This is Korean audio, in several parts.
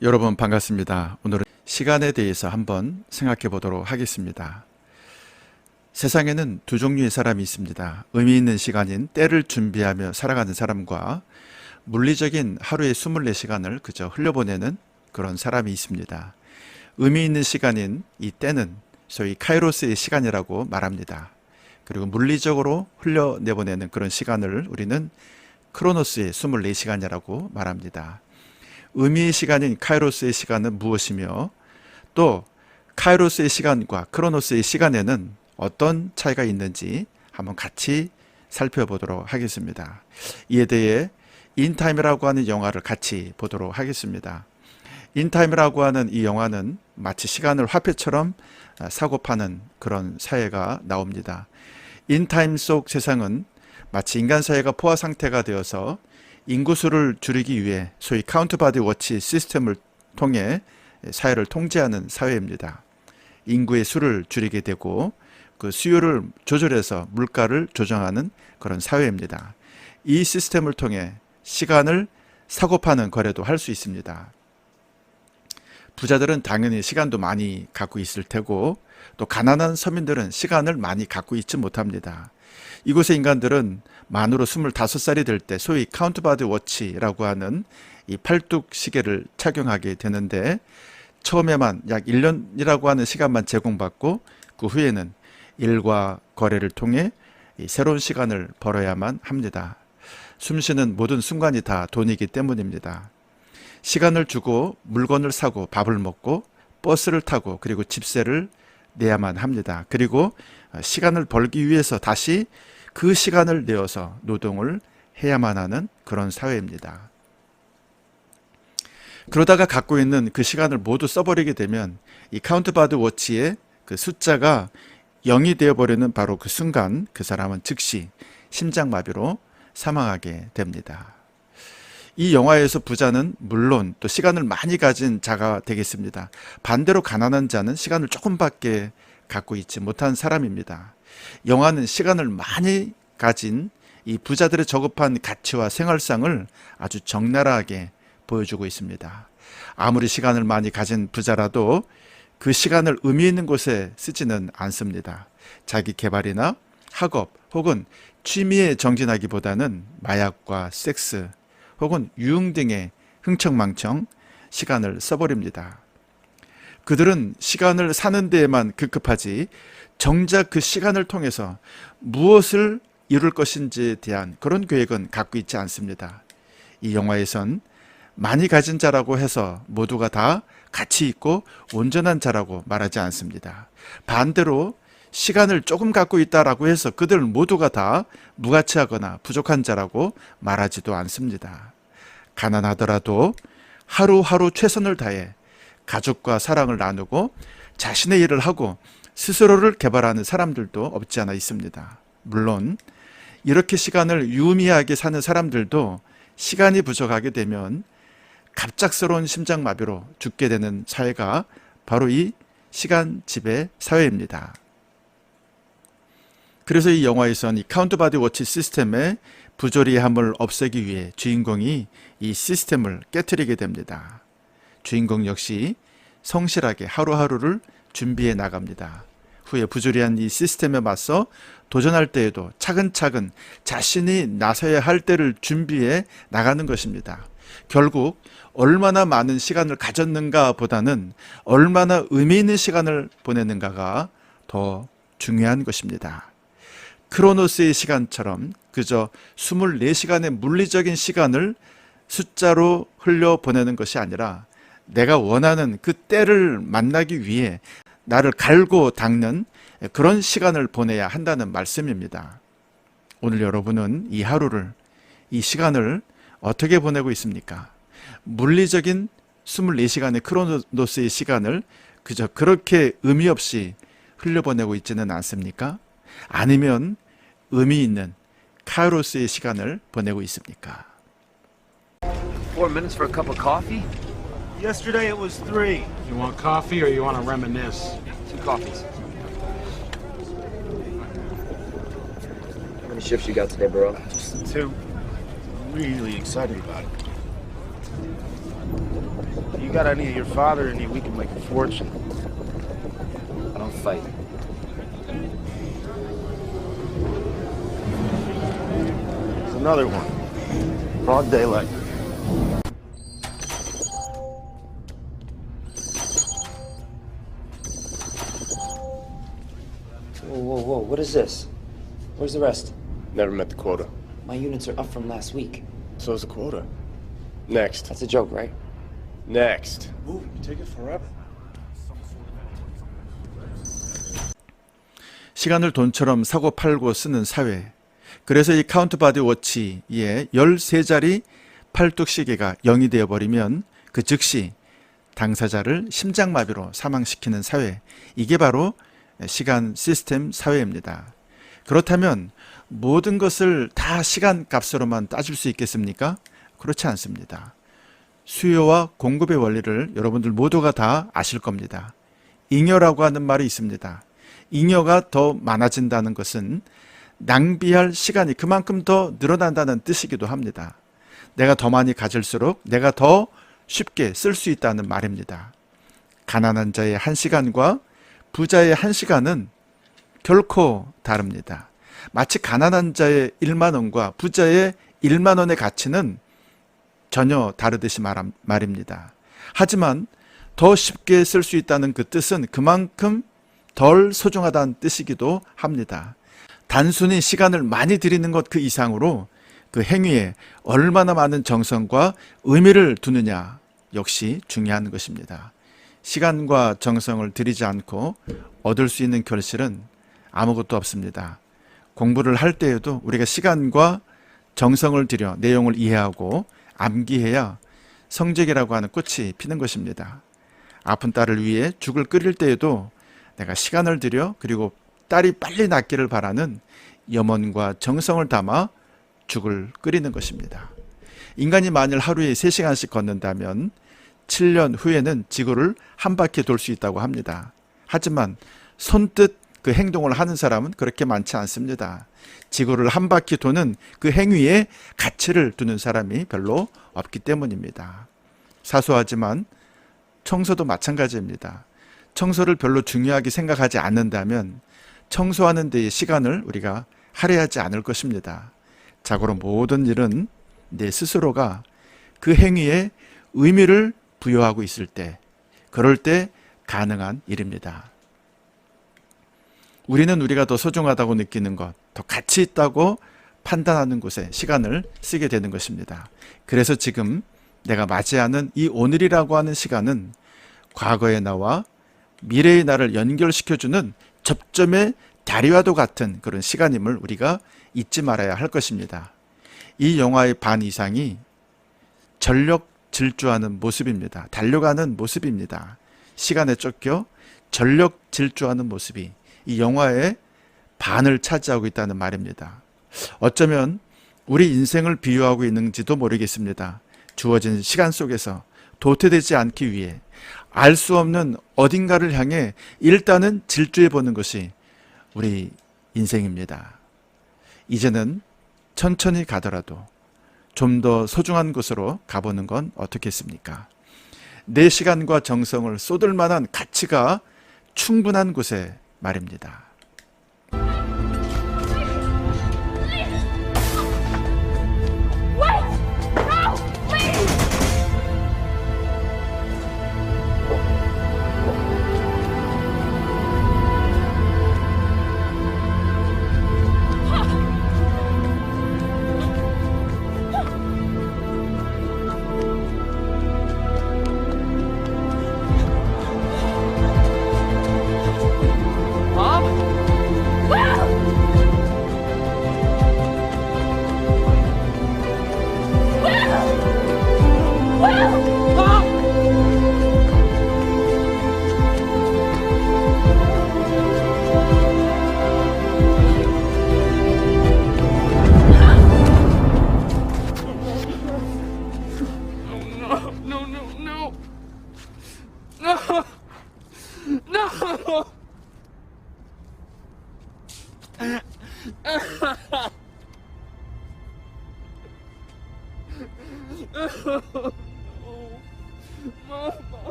여러분 반갑습니다. 오늘은 시간에 대해서 한번 생각해 보도록 하겠습니다. 세상에는 두 종류의 사람이 있습니다. 의미 있는 시간인 때를 준비하며 살아가는 사람과 물리적인 하루의 24시간을 그저 흘려보내는 그런 사람이 있습니다. 의미 있는 시간인 이 때는 소위 카이로스의 시간이라고 말합니다. 그리고 물리적으로 흘려내보내는 그런 시간을 우리는 크로노스의 24시간이라고 말합니다. 의미의 시간인 카이로스의 시간은 무엇이며 또 카이로스의 시간과 크로노스의 시간에는 어떤 차이가 있는지 한번 같이 살펴보도록 하겠습니다. 이에 대해 인타임이라고 하는 영화를 같이 보도록 하겠습니다. 인타임이라고 하는 이 영화는 마치 시간을 화폐처럼 사고 파는 그런 사회가 나옵니다. 인타임 속 세상은 마치 인간 사회가 포화 상태가 되어서 인구수를 줄이기 위해 소위 카운트 바디 워치 시스템을 통해 사회를 통제하는 사회입니다. 인구의 수를 줄이게 되고 그 수요를 조절해서 물가를 조정하는 그런 사회입니다. 이 시스템을 통해 시간을 사고 파는 거래도 할 수 있습니다. 부자들은 당연히 시간도 많이 갖고 있을 테고 또 가난한 서민들은 시간을 많이 갖고 있지 못합니다. 이곳의 인간들은 만으로 25살이 될 때 소위 카운트 바디 워치라고 하는 이 팔뚝 시계를 착용하게 되는데 처음에만 약 1년이라고 하는 시간만 제공받고 그 후에는 일과 거래를 통해 새로운 시간을 벌어야만 합니다. 숨쉬는 모든 순간이 다 돈이기 때문입니다. 시간을 주고 물건을 사고 밥을 먹고 버스를 타고 그리고 집세를 내야만 합니다. 그리고 시간을 벌기 위해서 다시 그 시간을 내어서 노동을 해야만 하는 그런 사회입니다. 그러다가 갖고 있는 그 시간을 모두 써버리게 되면 이 카운트 바디 워치의 그 숫자가 0이 되어버리는 바로 그 순간 그 사람은 즉시 심장마비로 사망하게 됩니다. 이 영화에서 부자는 물론 또 시간을 많이 가진 자가 되겠습니다. 반대로 가난한 자는 시간을 조금밖에 갖고 있지 못한 사람입니다. 영화는 시간을 많이 가진 이 부자들의 저급한 가치와 생활상을 아주 적나라하게 보여주고 있습니다. 아무리 시간을 많이 가진 부자라도 그 시간을 의미 있는 곳에 쓰지는 않습니다. 자기 개발이나 학업 혹은 취미에 정진하기보다는 마약과 섹스 혹은 유흥 등의 흥청망청 시간을 써버립니다. 그들은 시간을 사는 데에만 급급하지 정작 그 시간을 통해서 무엇을 이룰 것인지에 대한 그런 계획은 갖고 있지 않습니다. 이 영화에선 많이 가진 자라고 해서 모두가 다 가치 있고 온전한 자라고 말하지 않습니다. 반대로 시간을 조금 갖고 있다라고 해서 그들 모두가 다 무가치하거나 부족한 자라고 말하지도 않습니다. 가난하더라도 하루하루 최선을 다해 가족과 사랑을 나누고 자신의 일을 하고 스스로를 개발하는 사람들도 없지 않아 있습니다. 물론 이렇게 시간을 유의미하게 사는 사람들도 시간이 부족하게 되면 갑작스러운 심장마비로 죽게 되는 사회가 바로 이 시간 지배 사회입니다. 그래서 이 영화에선 이 카운트 바디 워치 시스템의 부조리함을 없애기 위해 주인공이 이 시스템을 깨트리게 됩니다. 주인공 역시 성실하게 하루하루를 준비해 나갑니다. 후에 부조리한 이 시스템에 맞서 도전할 때에도 차근차근 자신이 나서야 할 때를 준비해 나가는 것입니다. 결국 얼마나 많은 시간을 가졌는가 보다는 얼마나 의미 있는 시간을 보내는가가 더 중요한 것입니다. 크로노스의 시간처럼 그저 24시간의 물리적인 시간을 숫자로 흘려보내는 것이 아니라 내가 원하는 그 때를 만나기 위해 나를 갈고 닦는 그런 시간을 보내야 한다는 말씀입니다. 오늘 여러분은 이 하루를, 이 시간을 어떻게 보내고 있습니까? 물리적인 24시간의 크로노스의 시간을 그저 그렇게 의미 없이 흘려보내고 있지는 않습니까? 아니면 의미 있는 카이로스의 시간을 보내고 있습니까? 4 minutes for a cup of coffee? Yesterday it was 3. You want coffee or you want to reminisce? 2 coffees. How many shifts you got today, bro? Just the 2. Really excited about it. You got any of your father in you, we can make a fortune. I don't fight. There's another one. Broad daylight. Whoa, what is this? Where's the rest? Never met the quota. My units are up from last week. So is the quota. Next. That's a joke, right? Next. Ooh, you take it forever. 시간을 돈처럼 사고 팔고 쓰는 사회. 그래서 이 카운트 바디 워치의 13자리 팔뚝시계가 0이 되어버리면 그 즉시 당사자를 심장마비로 사망시키는 사회. 이게 바로 시간 시스템 사회입니다. 그렇다면 모든 것을 다 시간 값으로만 따질 수 있겠습니까? 그렇지 않습니다. 수요와 공급의 원리를 여러분들 모두가 다 아실 겁니다. 잉여라고 하는 말이 있습니다. 잉여가 더 많아진다는 것은 낭비할 시간이 그만큼 더 늘어난다는 뜻이기도 합니다. 내가 더 많이 가질수록 내가 더 쉽게 쓸 수 있다는 말입니다. 가난한 자의 1시간과 부자의 1시간은 결코 다릅니다. 마치 가난한 자의 1만 원과 부자의 1만 원의 가치는 전혀 다르듯이 말입니다. 하지만 더 쉽게 쓸 수 있다는 그 뜻은 그만큼 덜 소중하다는 뜻이기도 합니다. 단순히 시간을 많이 들이는 것 그 이상으로 그 행위에 얼마나 많은 정성과 의미를 두느냐 역시 중요한 것입니다. 시간과 정성을 들이지 않고 얻을 수 있는 결실은 아무것도 없습니다. 공부를 할 때에도 우리가 시간과 정성을 들여 내용을 이해하고 암기해야 성적이라고 하는 꽃이 피는 것입니다. 아픈 딸을 위해 죽을 끓일 때에도 내가 시간을 들여 그리고 딸이 빨리 낫기를 바라는 염원과 정성을 담아 죽을 끓이는 것입니다. 인간이 만일 하루에 3시간씩 걷는다면 7년 후에는 지구를 한 바퀴 돌 수 있다고 합니다. 하지만 손뜻 그 행동을 하는 사람은 그렇게 많지 않습니다. 지구를 한 바퀴 도는 그 행위에 가치를 두는 사람이 별로 없기 때문입니다. 사소하지만 청소도 마찬가지입니다. 청소를 별로 중요하게 생각하지 않는다면 청소하는 데의 시간을 우리가 할애하지 않을 것입니다. 자고로 모든 일은 내 스스로가 그 행위에 의미를 부여하고 있을 때, 그럴 때 가능한 일입니다. 우리는 우리가 더 소중하다고 느끼는 것, 더 가치 있다고 판단하는 곳에 시간을 쓰게 되는 것입니다. 그래서 지금 내가 맞이하는 이 오늘이라고 하는 시간은 과거의 나와 미래의 나를 연결시켜주는 접점의 다리와도 같은 그런 시간임을 우리가 잊지 말아야 할 것입니다. 이 영화의 반 이상이 전력 질주하는 모습입니다. 달려가는 모습입니다. 시간에 쫓겨 전력 질주하는 모습이 이 영화의 반을 차지하고 있다는 말입니다. 어쩌면 우리 인생을 비유하고 있는지도 모르겠습니다. 주어진 시간 속에서 도태되지 않기 위해 알 수 없는 어딘가를 향해 일단은 질주해 보는 것이 우리 인생입니다. 이제는 천천히 가더라도 좀 더 소중한 곳으로 가보는 건 어떻겠습니까? 내 시간과 정성을 쏟을 만한 가치가 충분한 곳에 말입니다.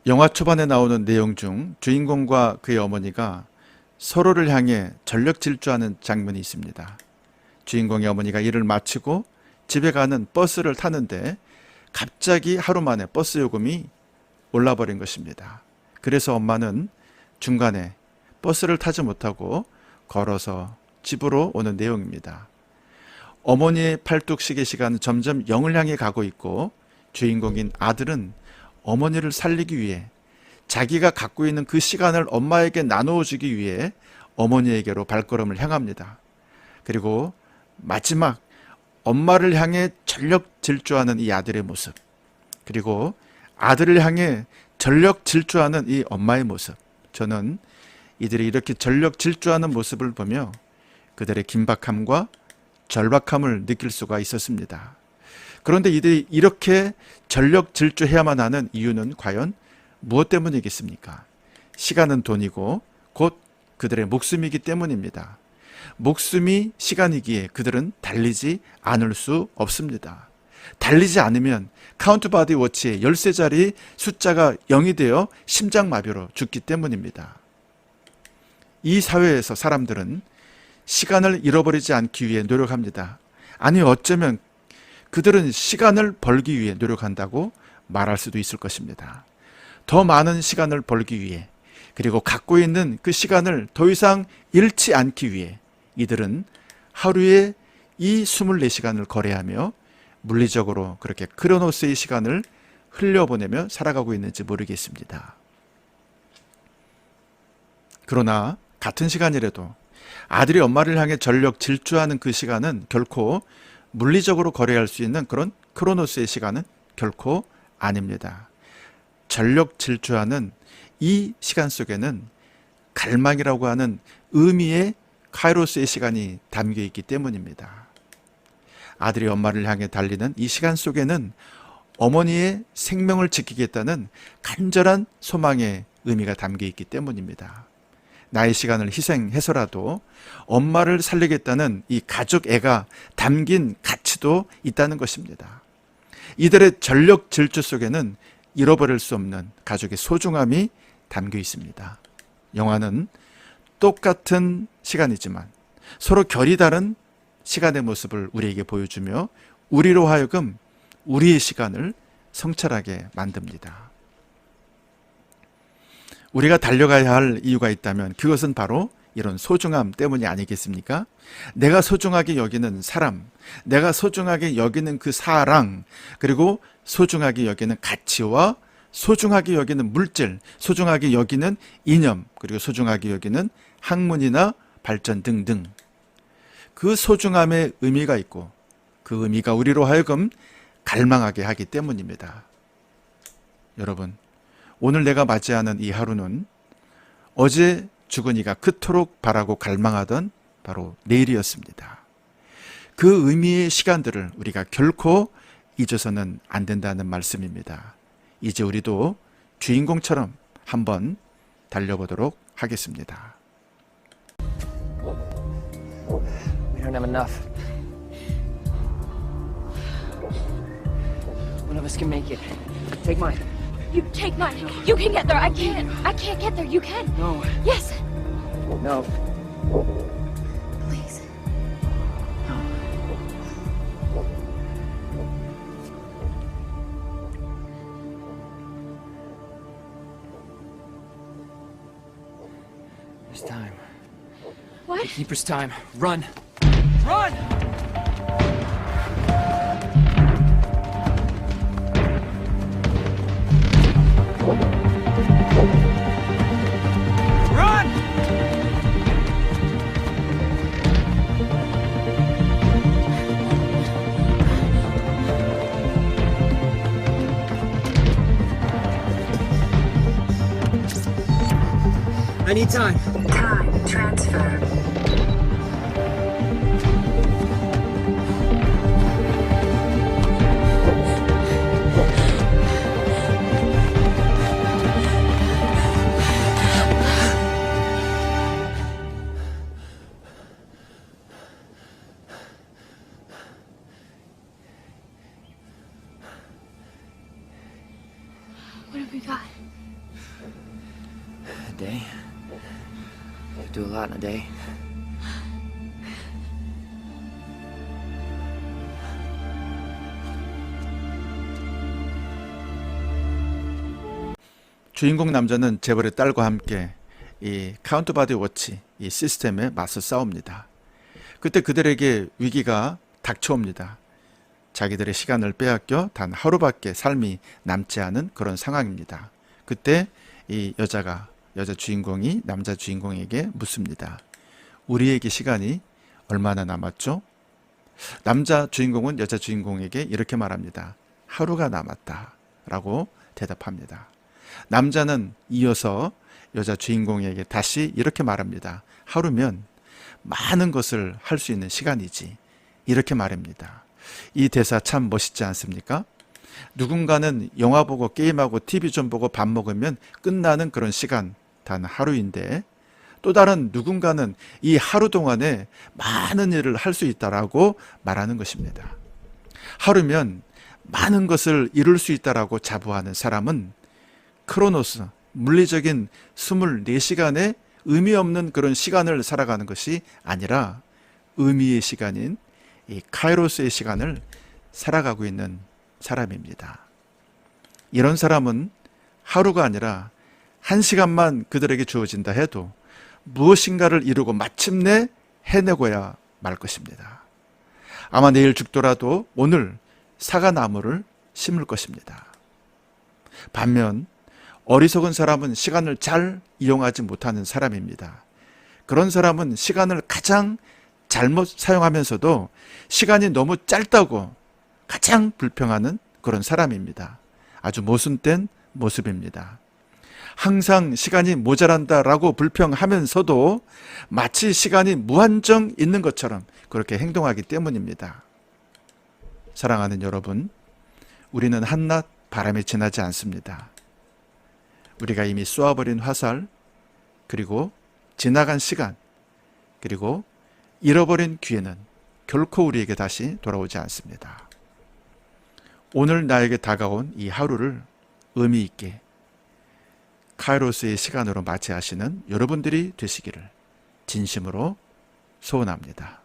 영화 초반에 나오는 내용 중 주인공과 그의 어머니가 서로를 향해 전력 질주하는 장면이 있습니다. 주인공의 어머니가 일을 마치고 집에 가는 버스를 타는데 갑자기 하루 만에 버스 요금이 올라버린 것입니다. 그래서 엄마는 중간에 버스를 타지 못하고 걸어서 집으로 오는 내용입니다. 어머니의 팔뚝 시계 시간은 점점 0을 향해 가고 있고 주인공인 아들은 어머니를 살리기 위해 자기가 갖고 있는 그 시간을 엄마에게 나누어주기 위해 어머니에게로 발걸음을 향합니다. 그리고 마지막 엄마를 향해 전력 질주하는 이 아들의 모습, 그리고 아들을 향해 전력 질주하는 이 엄마의 모습, 저는 이들이 이렇게 전력 질주하는 모습을 보며 그들의 긴박함과 절박함을 느낄 수가 있었습니다. 그런데 이들이 이렇게 전력 질주해야만 하는 이유는 과연 무엇 때문이겠습니까? 시간은 돈이고 곧 그들의 목숨이기 때문입니다. 목숨이 시간이기에 그들은 달리지 않을 수 없습니다. 달리지 않으면 카운트 바디 워치의 열쇠자리 숫자가 0이 되어 심장마비로 죽기 때문입니다. 이 사회에서 사람들은 시간을 잃어버리지 않기 위해 노력합니다. 아니, 어쩌면 그들은 시간을 벌기 위해 노력한다고 말할 수도 있을 것입니다. 더 많은 시간을 벌기 위해, 그리고 갖고 있는 그 시간을 더 이상 잃지 않기 위해 이들은 하루에 이 24시간을 거래하며 물리적으로 그렇게 크로노스의 시간을 흘려보내며 살아가고 있는지 모르겠습니다. 그러나 같은 시간이라도 아들이 엄마를 향해 전력 질주하는 그 시간은 결코 물리적으로 거래할 수 있는 그런 크로노스의 시간은 결코 아닙니다. 전력 질주하는 이 시간 속에는 갈망이라고 하는 의미의 카이로스의 시간이 담겨 있기 때문입니다. 아들이 엄마를 향해 달리는 이 시간 속에는 어머니의 생명을 지키겠다는 간절한 소망의 의미가 담겨 있기 때문입니다. 나의 시간을 희생해서라도 엄마를 살리겠다는 이 가족 애가 담긴 가치도 있다는 것입니다. 이들의 전력 질주 속에는 잃어버릴 수 없는 가족의 소중함이 담겨 있습니다. 영화는 똑같은 시간이지만 서로 결이 다른 시간의 모습을 우리에게 보여주며 우리로 하여금 우리의 시간을 성찰하게 만듭니다. 우리가 달려가야 할 이유가 있다면 그것은 바로 이런 소중함 때문이 아니겠습니까? 내가 소중하게 여기는 사람, 내가 소중하게 여기는 그 사랑, 그리고 소중하게 여기는 가치와 소중하게 여기는 물질, 소중하게 여기는 이념, 그리고 소중하게 여기는 학문이나 발전 등등. 그 소중함의 의미가 있고 그 의미가 우리로 하여금 갈망하게 하기 때문입니다. 여러분, 오늘 내가 맞이하는 이 하루는 어제 죽은 이가 그토록 바라고 갈망하던 바로 내일이었습니다. 그 의미의 시간들을 우리가 결코 잊어서는 안 된다는 말씀입니다. 이제 우리도 주인공처럼 한번 달려보도록 하겠습니다. We don't have enough. One of us can make it. Take mine. You take mine. You can get there. I can't. I can't get there. You can. No. Yes. No. Please. There's time. What? The Keeper's time. Run. Run! Run! I need time. Time transfer. A day? You do a lot in a day. 주인공 남자는 재벌의 딸과 함께 이 카운터바디 워치 이 시스템에 맞서 싸웁니다. 그때 그들에게 위기가 닥쳐옵니다. 자기들의 시간을 빼앗겨 단 하루밖에 삶이 남지 않은 그런 상황입니다. 그때 이 여자 주인공이 남자 주인공에게 묻습니다. 우리에게 시간이 얼마나 남았죠? 남자 주인공은 여자 주인공에게 이렇게 말합니다. 하루가 남았다 라고 대답합니다. 남자는 이어서 여자 주인공에게 다시 이렇게 말합니다. 하루면 많은 것을 할 수 있는 시간이지. 이렇게 말합니다. 이 대사 참 멋있지 않습니까? 누군가는 영화 보고 게임하고 TV 좀 보고 밥 먹으면 끝나는 그런 시간 단 하루인데, 또 다른 누군가는 이 하루 동안에 많은 일을 할 수 있다라고 말하는 것입니다. 하루면 많은 것을 이룰 수 있다라고 자부하는 사람은 크로노스, 물리적인 24시간의 의미 없는 그런 시간을 살아가는 것이 아니라 의미의 시간인 이 카이로스의 시간을 살아가고 있는 사람입니다. 이런 사람은 하루가 아니라 1시간만 그들에게 주어진다 해도 무엇인가를 이루고 마침내 해내고야 말 것입니다. 아마 내일 죽더라도 오늘 사과나무를 심을 것입니다. 반면 어리석은 사람은 시간을 잘 이용하지 못하는 사람입니다. 그런 사람은 시간을 가장 잘못 사용하면서도 시간이 너무 짧다고 가장 불평하는 그런 사람입니다. 아주 모순된 모습입니다. 항상 시간이 모자란다라고 불평하면서도 마치 시간이 무한정 있는 것처럼 그렇게 행동하기 때문입니다. 사랑하는 여러분, 우리는 한낱 바람에 지나지 않습니다. 우리가 이미 쏘아버린 화살, 그리고 지나간 시간, 그리고 잃어버린 기회는 결코 우리에게 다시 돌아오지 않습니다. 오늘 나에게 다가온 이 하루를 의미 있게 카이로스의 시간으로 맞이하시는 여러분들이 되시기를 진심으로 소원합니다.